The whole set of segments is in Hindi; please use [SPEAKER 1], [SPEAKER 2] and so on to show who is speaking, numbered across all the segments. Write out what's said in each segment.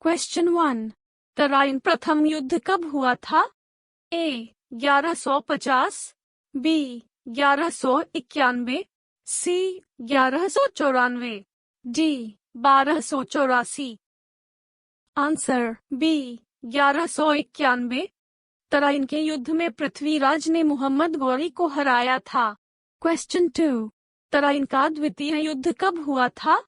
[SPEAKER 1] क्वेश्चन 1। तराइन प्रथम युद्ध कब हुआ था? A 1150, B 1191, C 1194, D 1284। Answer B 1191। Tarain के युद्ध में पृथ्वीराज ने मोहम्मद गौरी को हराया था। क्वेश्चन 2। तराइन का द्वितीय युद्ध कब हुआ था?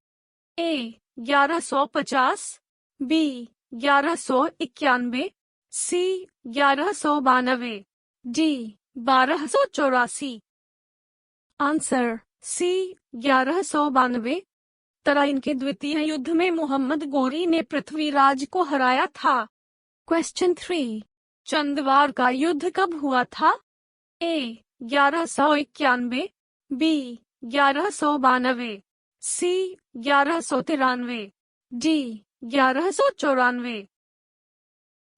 [SPEAKER 1] A 1150, B 1191, C 1192, D 1284। Answer C 1192। Tarain के द्वितीय युद्ध में मोहम्मद गौरी ने पृथ्वीराज को हराया था। क्वेश्चन 3। चंदवार का युद्ध कब हुआ था? ए 1191, बी 1192, सी 1193, डी 1194।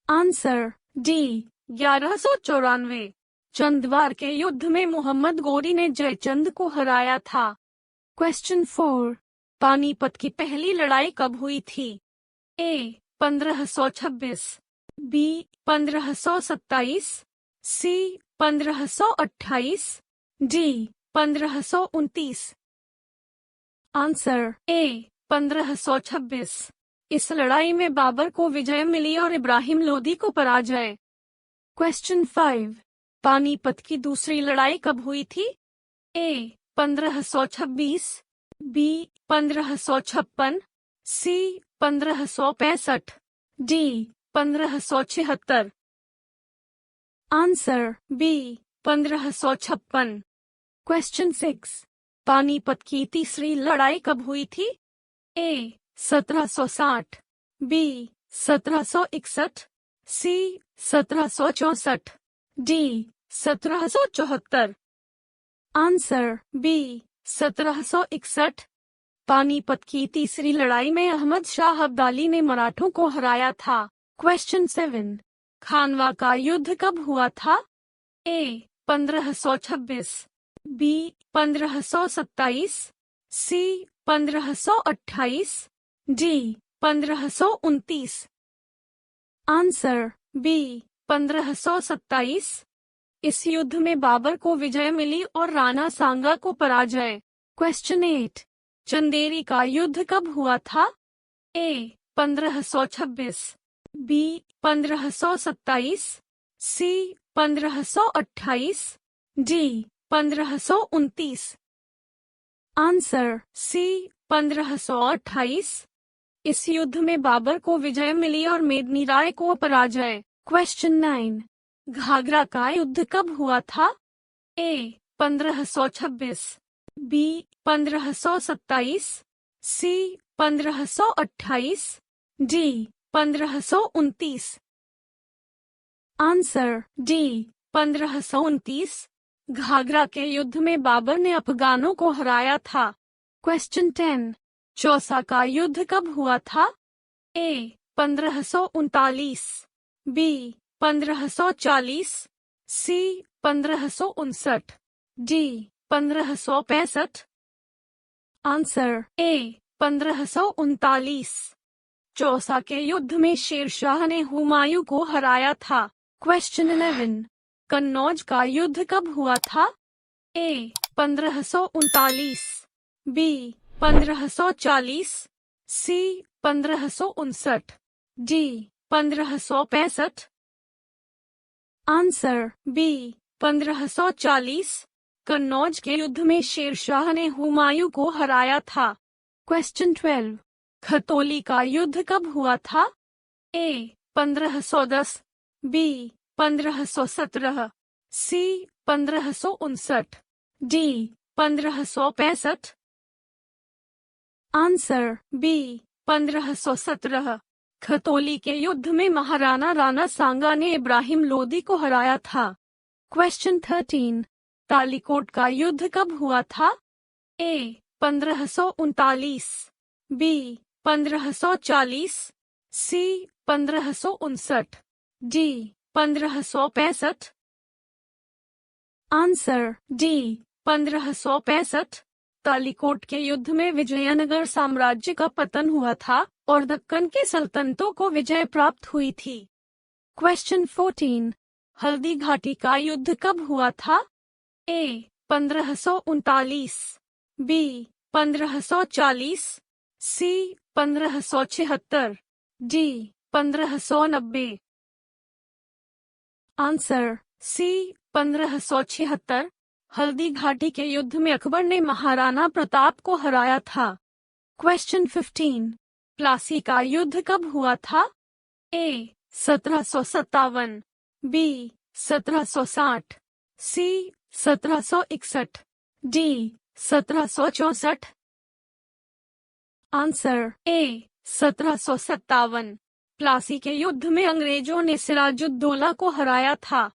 [SPEAKER 1] Answer D 1194। चंदवार के युद्ध में मोहम्मद गौरी ने जयचंद को हराया था। क्वेश्चन 4। पानीपत की पहली लड़ाई कब हुई थी? A 1526, B 1527, C 1528, D 1529। Answer A 1526। इस लड़ाई में बाबर को विजय मिली और इब्राहिम लोदी को पराजय। क्वेश्चन 5। पानीपत की दूसरी लड़ाई कब हुई थी? A 1526, B 1556, C 1565, D 1576। Answer B 1556। Question 6। Panipat की तीसरी लड़ाई कब हुई थी? A 1760, B 1761, C 1764, D 1774। Answer B 1761। Panipat की तीसरी लड़ाई में अहमद शाह अब्दाली ने मराठों को हराया था। क्वेश्चन 7। खानवा का युद्ध कब हुआ था? A 1526, B 1527, C 1528, D 1529। Answer B 1527। इस युद्ध में बाबर को विजय मिली और राणा सांगा को पराजय। क्वेश्चन 8। चंदेरी का युद्ध कब हुआ था? A 1526, B 1527, C 1528, D 1529। Answer C 1528। इस युद्ध में बाबर को विजय मिली और मेदिनी राय को पराजय। क्वेश्चन 9। घाघरा का युद्ध कब हुआ था? A 1526, B 1527, C 1528, D 1529। Answer D 1529। Ghaghara के युद्ध में बाबर ने अफगानों को हराया था। क्वेश्चन 10। चौसा का युद्ध कब हुआ था? A 1539, B 1540, C 1559, D 1565। Answer A 1539। Chausa के युद्ध में शेरशाह ने हुमायूं को हराया था। क्वेश्चन 11। कन्नौज का युद्ध कब हुआ था? A 1539, B 1540, C 1559, D 1565। Answer B 1540। Kannauj के युद्ध में शेरशाह ने हुमायूं को हराया था। क्वेश्चन 12। खतौली का युद्ध कब हुआ था? A 1510, B 1517, C 1559, D 1565। Answer B 1517। Khatauli के युद्ध में महाराणा राणा सांगा ने इब्राहिम लोदी को हराया था। क्वेश्चन 13। तालीकोट का युद्ध कब हुआ था? A 1539, B 1540, C 1559, D 1565। Answer D 1565। Talikota के युद्ध में विजयनगर साम्राज्य का पतन हुआ था और दक्कन के सल्तनतों को विजय प्राप्त हुई थी? क्वेश्चन 14। हल्दी घाटी का युद्ध कब हुआ था? A 1539, B 1540, C 1576, D 1590। Answer C 1576। Haldi घाटी के युद्ध में अकबर ने महाराणा प्रताप को हराया था। क्वेश्चन 15। प्लासी का युद्ध कब हुआ था? A 1757, B 1760, C 1761, D 1764। Answer A 1757। Plassey के युद्ध में अंग्रेजों ने सिराजुद्दौला को हराया था।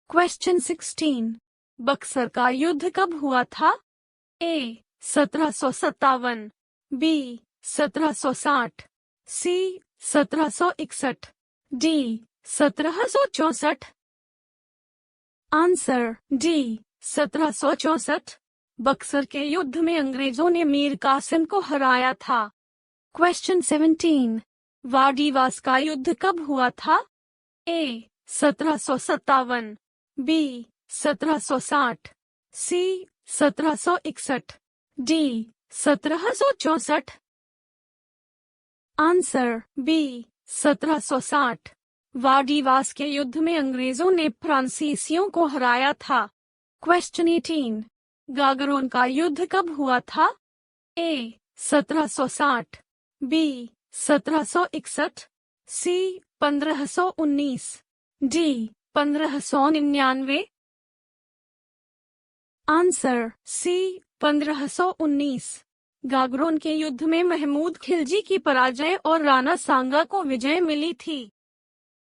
[SPEAKER 1] क्वेश्चन 16। बक्सर का युद्ध कब हुआ था? A 1757, B 1760, C 1761, D 1764। Answer D 1764। Buxar के युद्ध में अंग्रेजों ने मीर कासिम को हराया था। क्वेश्चन 17। वाडीवास का युद्ध कब हुआ था? A 1757, B 1760, C 1761, D 1764। Answer B 1760। Wandiwash के युद्ध में अंग्रेजों ने फ्रांसीसियों को हराया था। क्वेश्चन 18। गागरोन का युद्ध कब हुआ था? A 1760, B 1761, C 1519, D 1599। Answer C 1519। Gagron के युद्ध में महमूद खिलजी की पराजय और राणा सांगा को विजय मिली थी।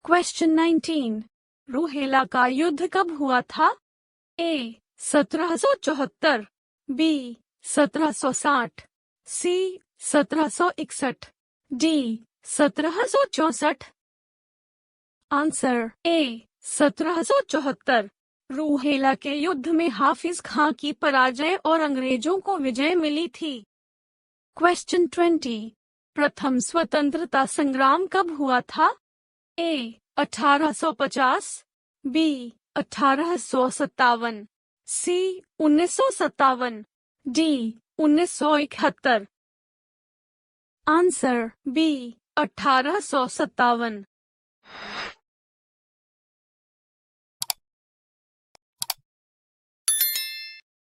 [SPEAKER 1] क्वेश्चन 19। रूहेला का युद्ध कब हुआ था? A 1774, B 1760, C 1761, D 1764। Answer A 1774। Rohilla के युद्ध में हाफिज खां की पराजय और अंग्रेजों को विजय मिली थी। क्वेश्चन 20। प्रथम स्वतंत्रता संग्राम कब हुआ था? A 1850, B 1857, C 1957, D 1971। Answer B 1857।